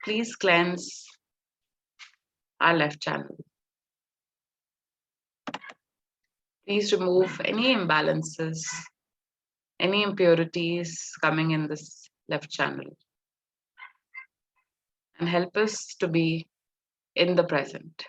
please cleanse our left channel. Please remove any imbalances, any impurities coming in this left channel, and help us to be in the present.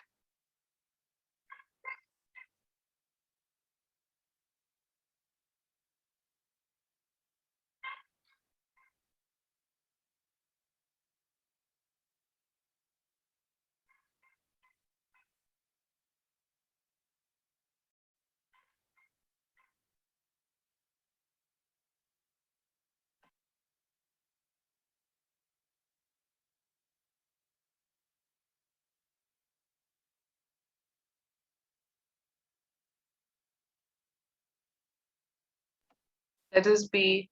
Let us be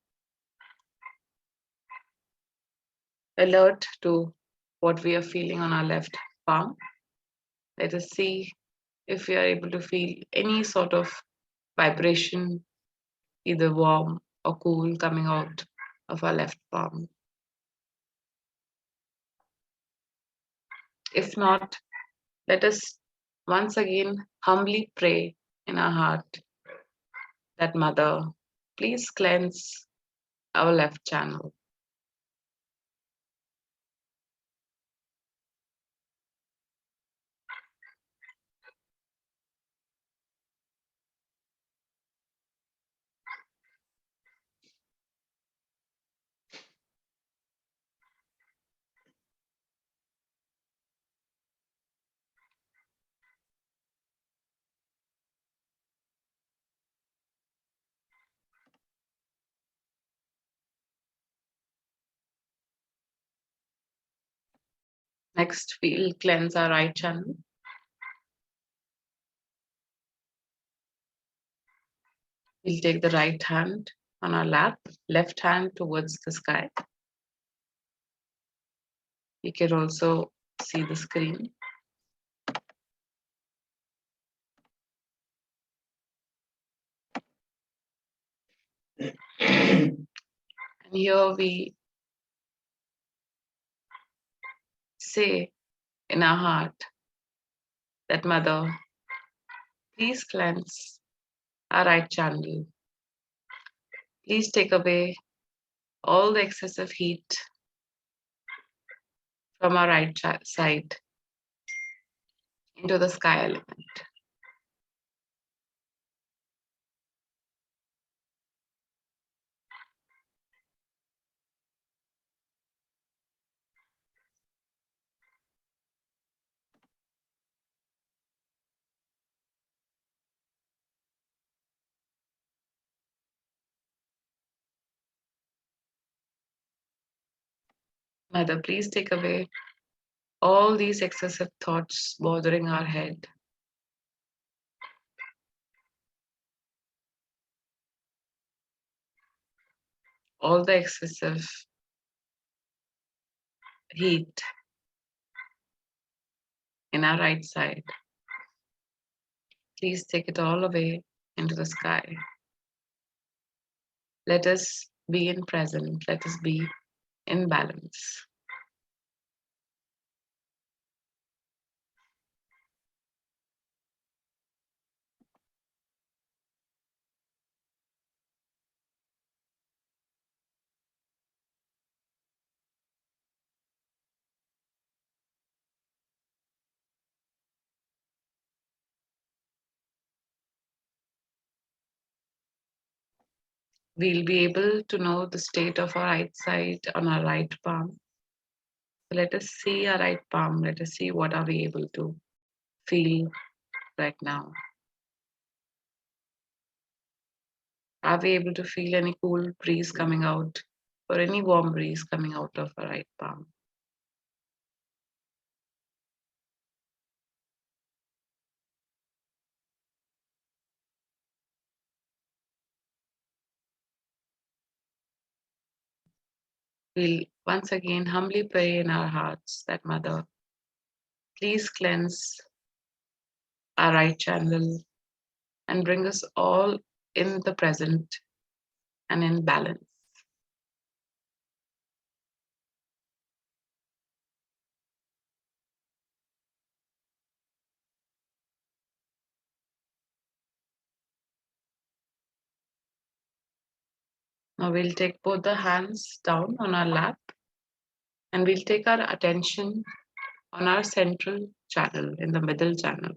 alert to what we are feeling on our left palm. Let us see if we are able to feel any sort of vibration, either warm or cool, coming out of our left palm. If not, let us once again humbly pray in our heart that Mother, please cleanse our left channel. Next, we'll cleanse our right channel. We'll take the right hand on our lap, left hand towards the sky. You can also see the screen. And here we say in our heart that Mother, please cleanse our right channel. Please take away all the excessive heat from our right side into the sky element. Mother, please take away all these excessive thoughts bothering our head. All the excessive heat in our right side. Please take it all away into the sky. Let us be in present. Let us be in balance. We'll be able to know the state of our right side on our right palm. So let us see our right palm. Let us see what are we able to feel right now. Are we able to feel any cool breeze coming out or any warm breeze coming out of our right palm? We'll once again humbly pray in our hearts that Mother, please cleanse our right channel and bring us all in the present and in balance. Now we'll take both the hands down on our lap and we'll take our attention on our central channel, in the middle channel.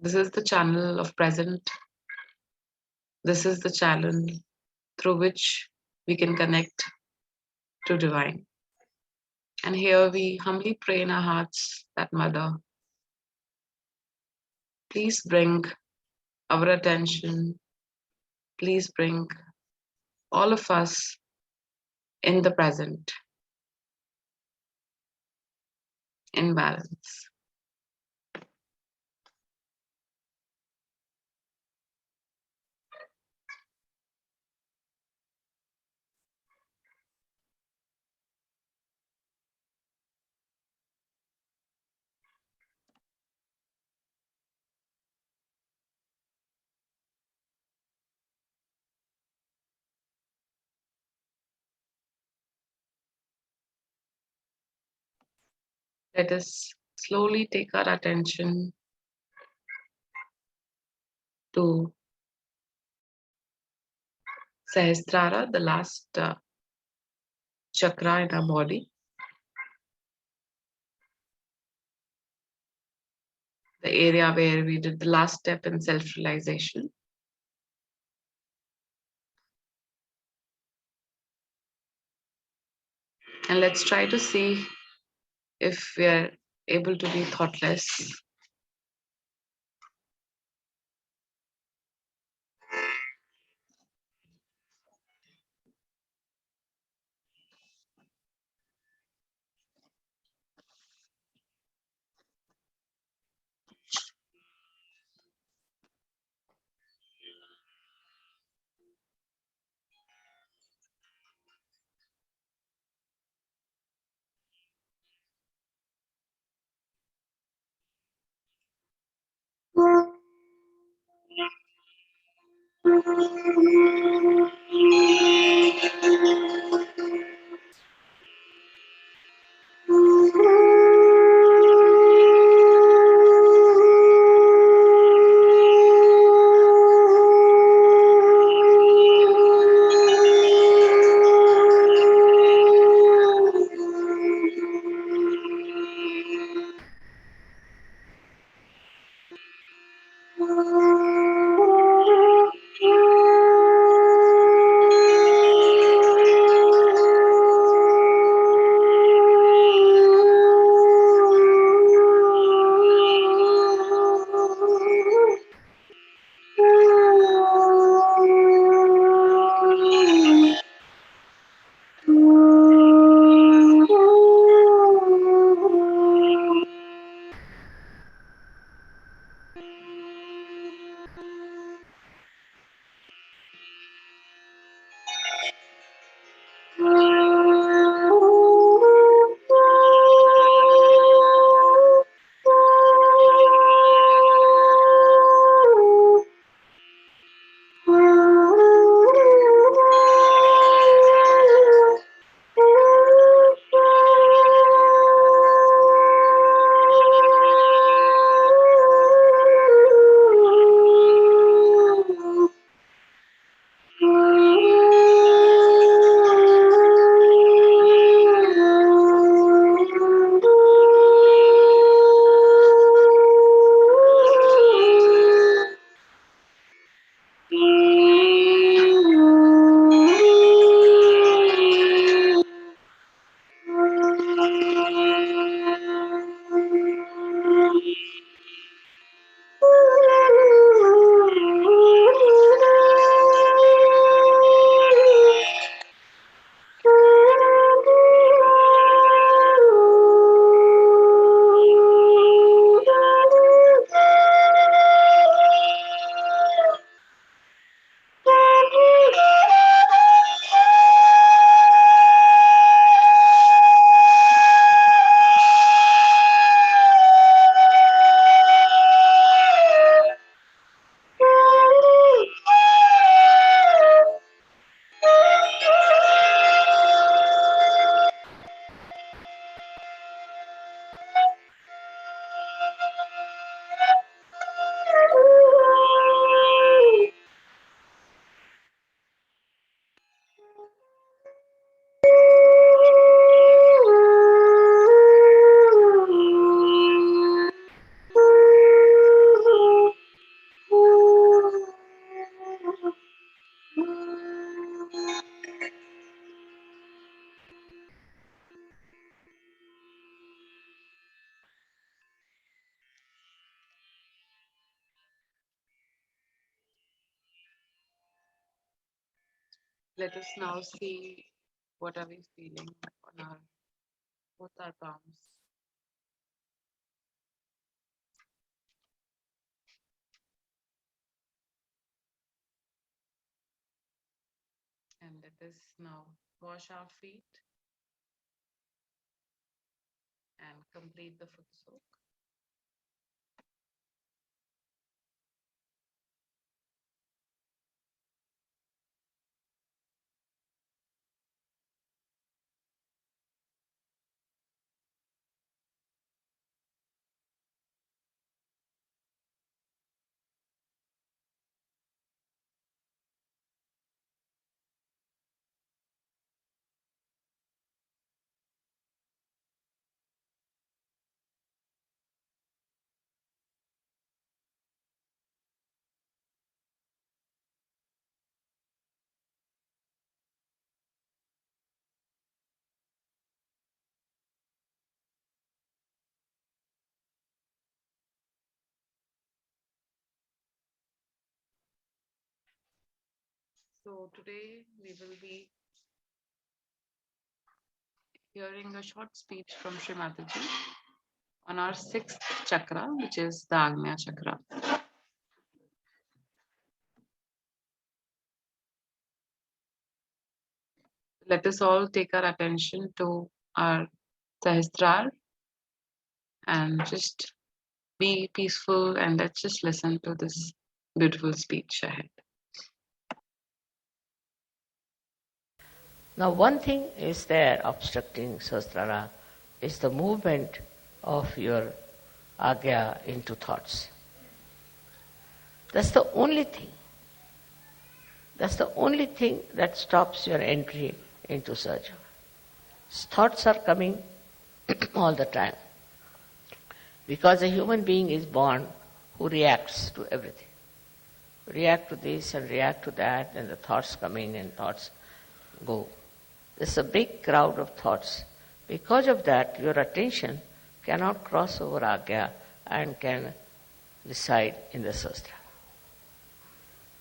This is the channel of present. This is the channel through which we can connect to divine. And here we humbly pray in our hearts that Mother, please bring our attention, please bring all of us in the present, in balance. Let us slowly take our attention to Sahasrara, the last chakra in our body, the area where we did the last step in self-realization. And let's try to see if we are able to be thoughtless. Let us now see what are we feeling on our both our palms. And let us now wash our feet and complete the foot soak. So today we will be hearing a short speech from Sri Mataji on our sixth chakra, which is the Agnya Chakra. Let us all take our attention to our Sahasrar and just be peaceful and let's just listen to this beautiful speech ahead. Now, one thing is there obstructing Sahasrara is the movement of your Agya into thoughts. That's the only thing. That's the only thing that stops your entry into Sahaja. Thoughts are coming all the time. Because a human being is born who reacts to everything. React to this and react to that, and the thoughts come in and thoughts go. There's a big crowd of thoughts. Because of that, your attention cannot cross over Agya and can reside in the Sahasrara.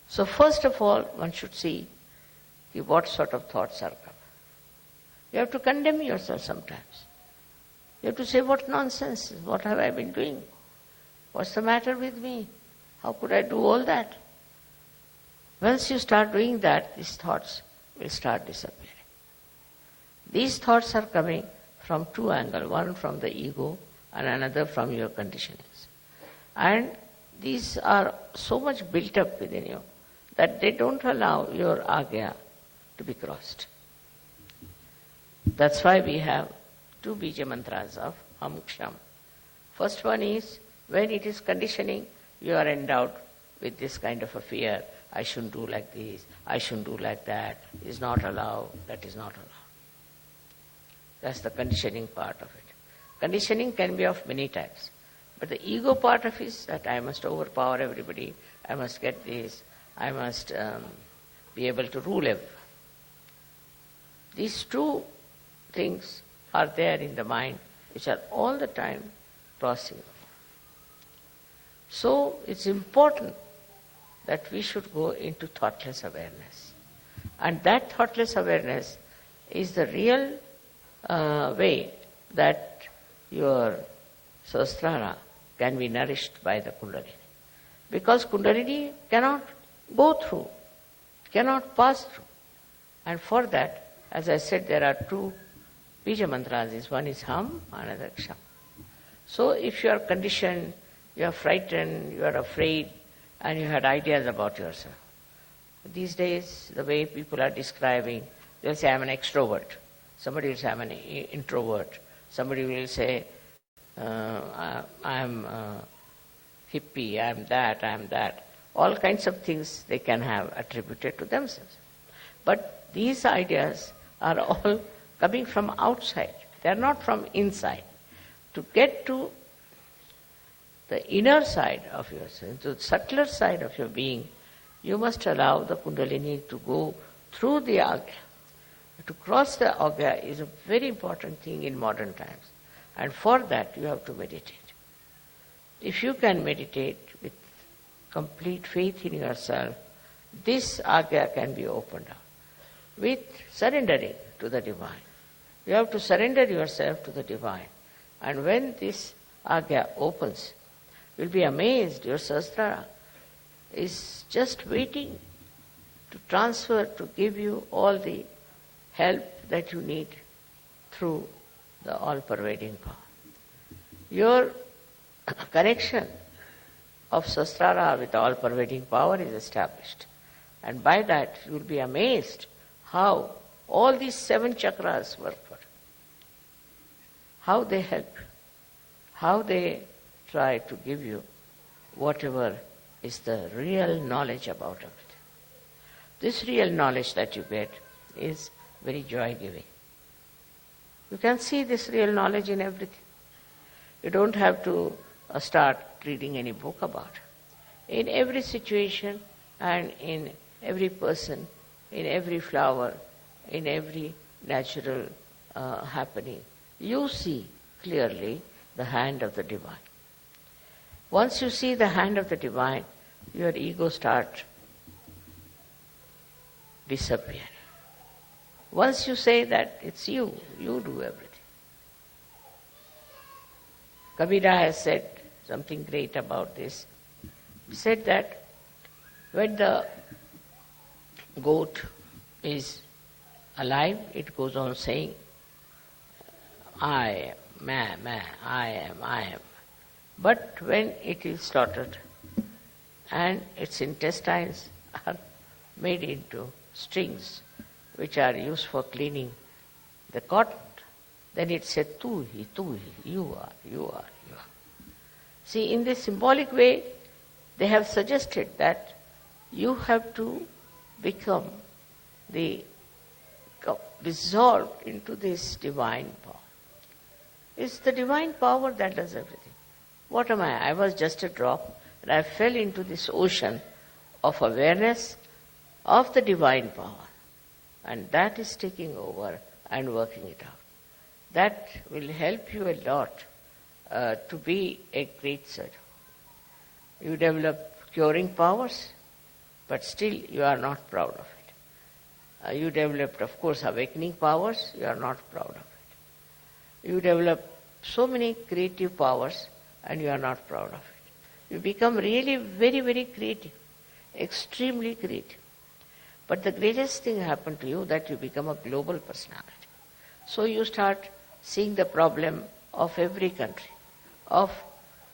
So first of all, one should see what sort of thoughts are coming. You have to condemn yourself sometimes. You have to say, what nonsense, what have I been doing? What's the matter with me? How could I do all that? Once you start doing that, these thoughts will start disappearing. These thoughts are coming from two angles, one from the ego and another from your conditionings. And these are so much built up within you that they don't allow your Agya to be crossed. That's why we have two bija mantras of Ham Ksham. First one is, when it is conditioning, you are endowed with this kind of a fear. I shouldn't do like this, I shouldn't do like that, is not allowed, that is not allowed. That's the conditioning part of it. Conditioning can be of many types. But the ego part of it is that I must overpower everybody, I must get this, I must be able to rule everyone. These two things are there in the mind, which are all the time crossing. So it's important that we should go into thoughtless awareness. And that thoughtless awareness is the real way that your Sahasrara can be nourished by the Kundalini. Because Kundalini cannot go through, cannot pass through. And for that, as I said, there are two bija mantras. One is Ham, another Ksham. So if you are conditioned, you are frightened, you are afraid, and you had ideas about yourself. These days, the way people are describing, they'll say, I'm an extrovert. Somebody will say, I'm an introvert. Somebody will say, I'm hippie, I'm that. All kinds of things they can have attributed to themselves. But these ideas are all coming from outside. They are not from inside. To get to the inner side of yourself, to the subtler side of your being, you must allow the Kundalini to go through the Agya. To cross the Agya is a very important thing in modern times. And for that you have to meditate. If you can meditate with complete faith in yourself, this Agya can be opened up. with surrendering to the divine. You have to surrender yourself to the divine. And when this Agya opens, you'll be amazed. Your Sahasrara is just waiting to transfer, to give you all the help that you need through the all-pervading power. Your connection of Sahasrara with the all-pervading power is established. And by that, you will be amazed how all these 7 chakras work for you, how they help you, how they try to give you whatever is the real knowledge about everything. This real knowledge that you get is very joy-giving. You can see this real knowledge in everything. You don't have to start reading any book about it. In every situation and in every person, in every flower, in every natural happening, you see clearly the hand of the divine. Once you see the hand of the divine, your ego starts disappearing. Once you say that it's you do everything. Kabira has said something great about this. He said that when the goat is alive, it goes on saying, I am, I am. But when it is slaughtered and its intestines are made into strings which are used for cleaning the cotton, then it said, tu hi, you are. See, in this symbolic way, they have suggested that you have to become dissolved into this divine power. It's the divine power that does everything. What am I? I was just a drop, and I fell into this ocean of awareness of the divine power. And that is taking over and working it out. That will help you a lot to be a great surgeon. You develop curing powers, but still you are not proud of it. You developed, of course, awakening powers, you are not proud of it. You develop so many creative powers and you are not proud of it. You become really very, very creative, extremely creative. But the greatest thing happened to you that you become a global personality. So you start seeing the problem of every country, of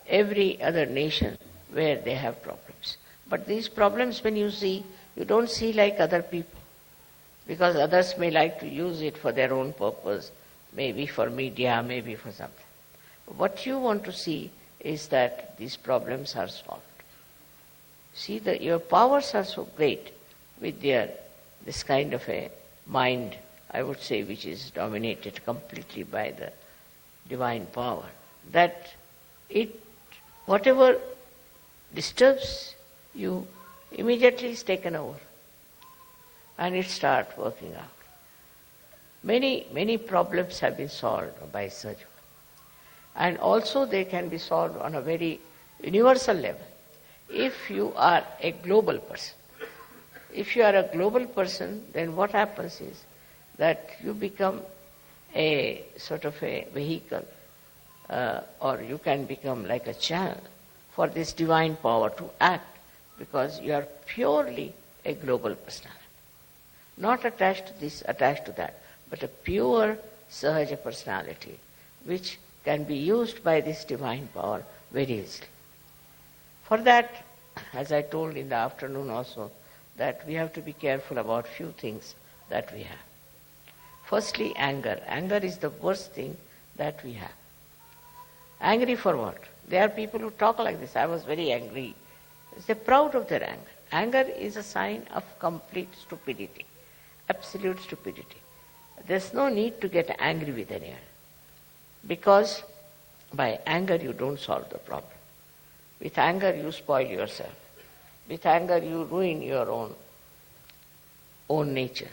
every other nation where they have problems. But these problems when you see, you don't see like other people, because others may like to use it for their own purpose, maybe for media, maybe for something. What you want to see is that these problems are solved. See, your powers are so great with this kind of a mind, I would say, which is dominated completely by the divine power, that whatever disturbs you immediately is taken over and it starts working out. Many problems have been solved by surgery. And also they can be solved on a very universal level. If you are a global person, then what happens is that you become a sort of a vehicle, or you can become like a channel for this divine power to act, because you are purely a global personality. Not attached to this, attached to that, but a pure Sahaja personality, which can be used by this divine power very easily. For that, as I told in the afternoon also, that we have to be careful about few things that we have. Firstly, anger. Anger is the worst thing that we have. Angry for what? There are people who talk like this. I was very angry. They're proud of their anger. Anger is a sign of complete stupidity, absolute stupidity. There's no need to get angry with anyone, because by anger you don't solve the problem. With anger you spoil yourself. With anger you ruin your own nature.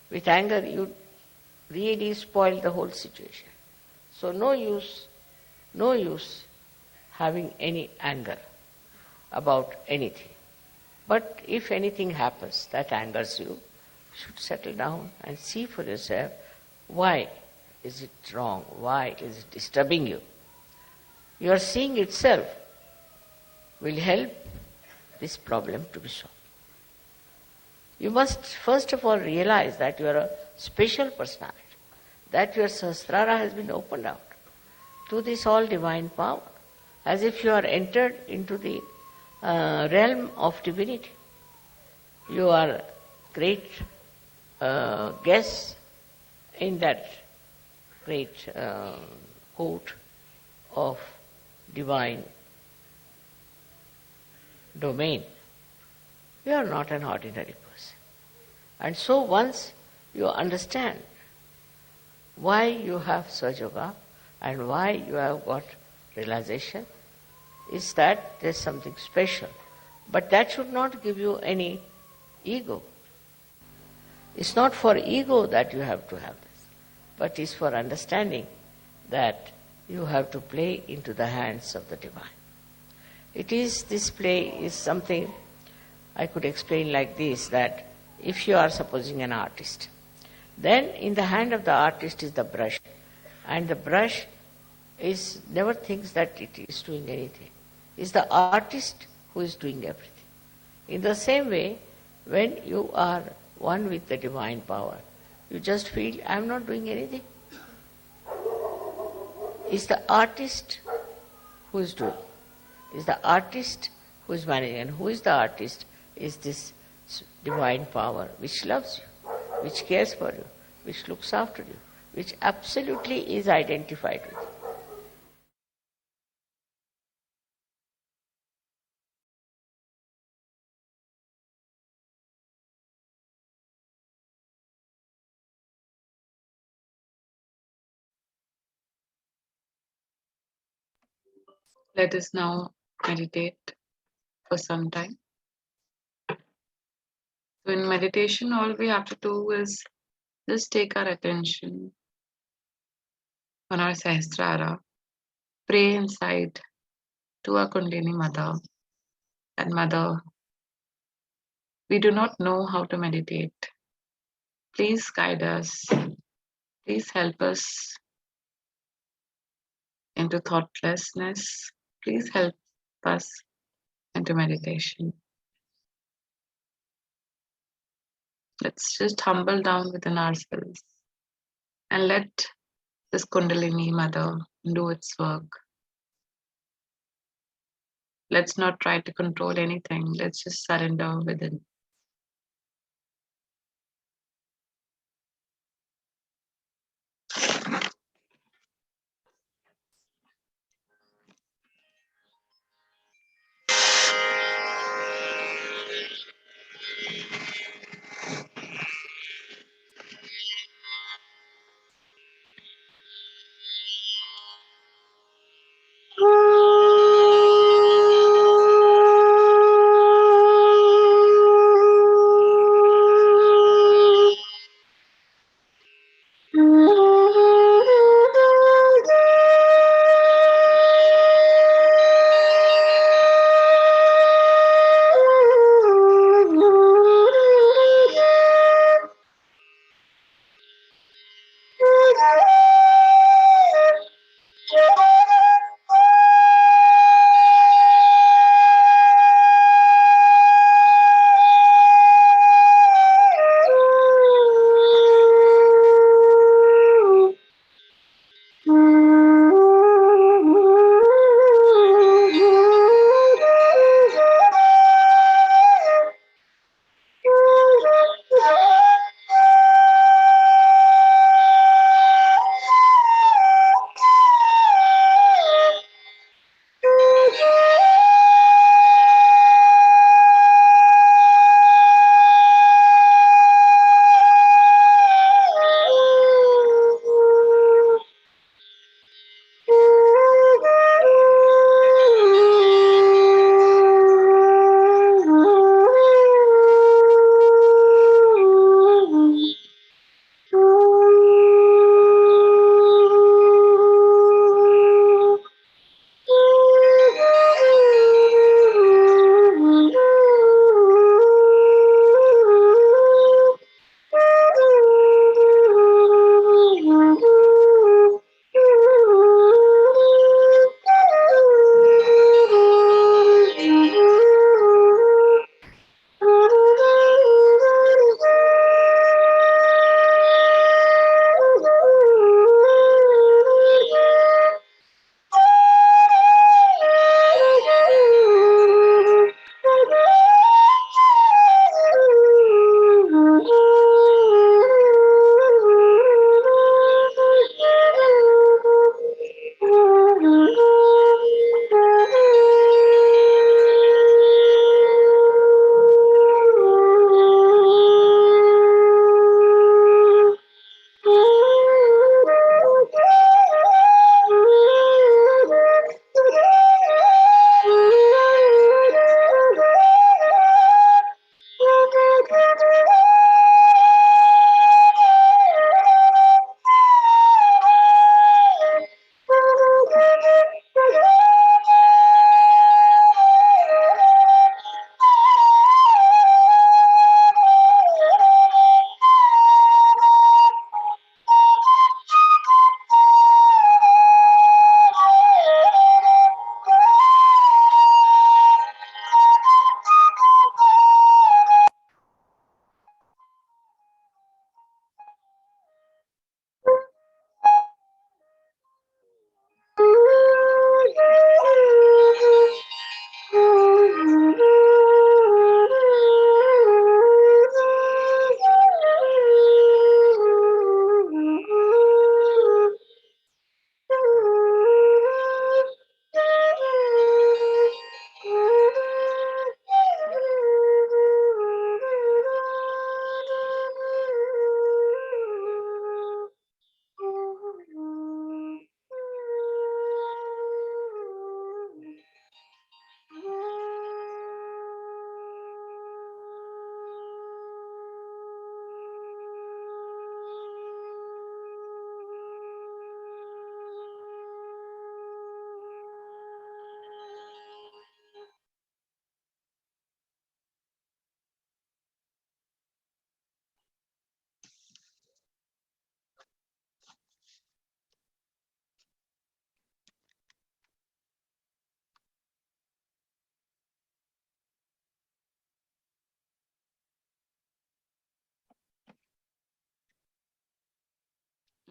With anger you really spoil the whole situation. So no use having any anger about anything. But if anything happens that angers you, should settle down and see for yourself why is it wrong, why is it disturbing you. Your seeing itself will help this problem to be solved. You must first of all realize that you are a special personality, that your Sahasrara has been opened out to this all divine power, as if you are entered into the realm of divinity. You are great guests in that great court of divine domain. You are not an ordinary person. And so once you understand why you have Sahaja and why you have got realization, is that there's something special. But that should not give you any ego. It's not for ego that you have to have this, but it's for understanding that you have to play into the hands of the divine. This play is something I could explain like this, that if you are supposing an artist, then in the hand of the artist is the brush, and the brush never thinks that it is doing anything. It's the artist who is doing everything. In the same way, when you are one with the divine power, you just feel, I am not doing anything. It's the artist who is doing. It's the artist who is managing. And who is the artist? Is this divine power which loves you, which cares for you, which looks after you, which absolutely is identified with you. Let us now meditate for some time. So, in meditation, all we have to do is just take our attention on our Sahasrara, pray inside to our Kundalini Mother. And Mother, we do not know how to meditate. Please guide us. Please help us into thoughtlessness. Please help us into meditation. Let's just humble down within ourselves and let this Kundalini Mother do its work. Let's not try to control anything. Let's just surrender within.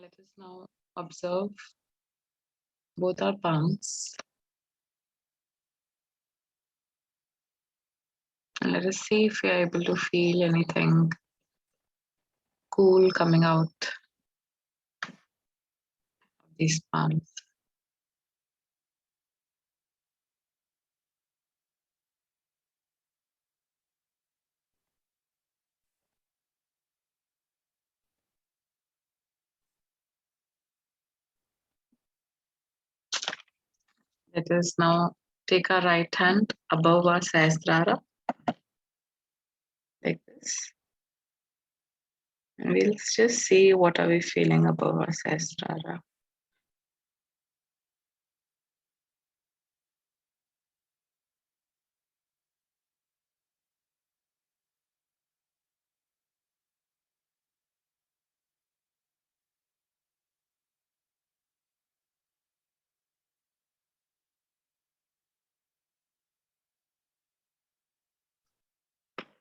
Let us now observe both our palms. And let us see if we are able to feel anything cool coming out of these palms. Let us now take our right hand above our Sahasrara, like this. And we'll just see what are we feeling above our Sahasrara.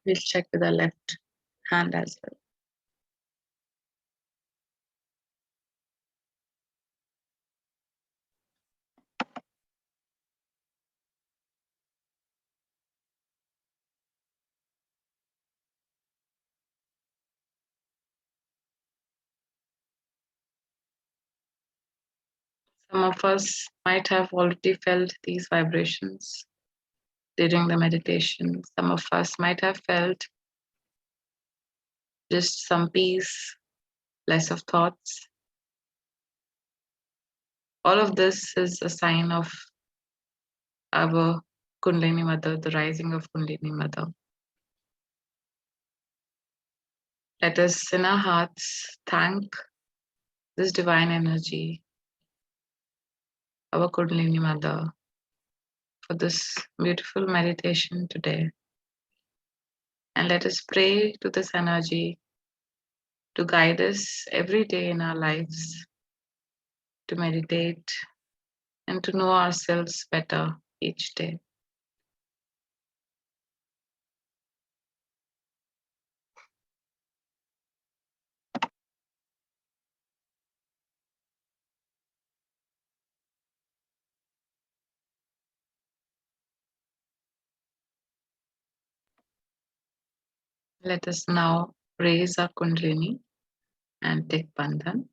We'll check with our left hand as well. Some of us might have already felt these vibrations during the meditation. Some of us might have felt just some peace, less of thoughts. All of this is a sign of our Kundalini Mother, the rising of Kundalini Mother. Let us in our hearts thank this divine energy, our Kundalini Mother, for this beautiful meditation today. And let us pray to this energy to guide us every day in our lives, to meditate and to know ourselves better each day. Let us now raise our Kundalini and take Bandhan.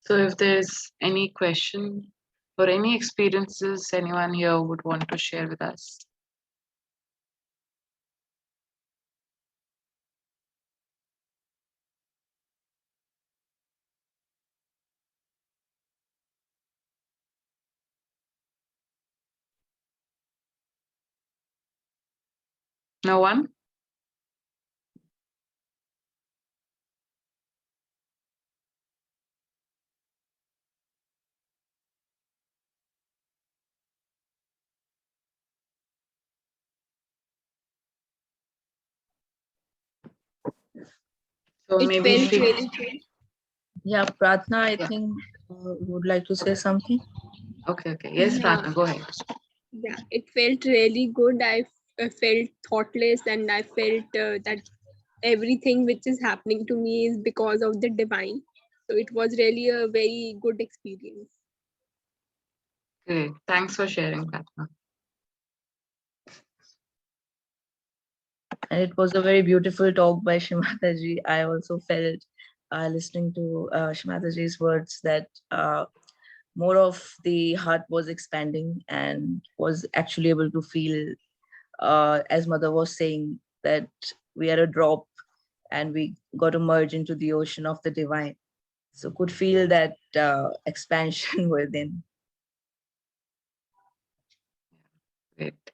So if there's any question or any experiences anyone here would want to share with us. No one? So It maybe felt she, really good. Yeah, Pratna, I Yeah. think would like to say something. Okay. Yes, Yeah. Pratna, go ahead. Yeah, it felt really good. I felt thoughtless, and I felt that everything which is happening to me is because of the divine. So it was really a very good experience. Great. Thanks for sharing, Pratna. And it was a very beautiful talk by Shimataji. I also felt listening to Shimataji's words that more of the heart was expanding and was actually able to feel, as Mother was saying, that we are a drop and we got to merge into the ocean of the divine. So could feel that expansion within. Great.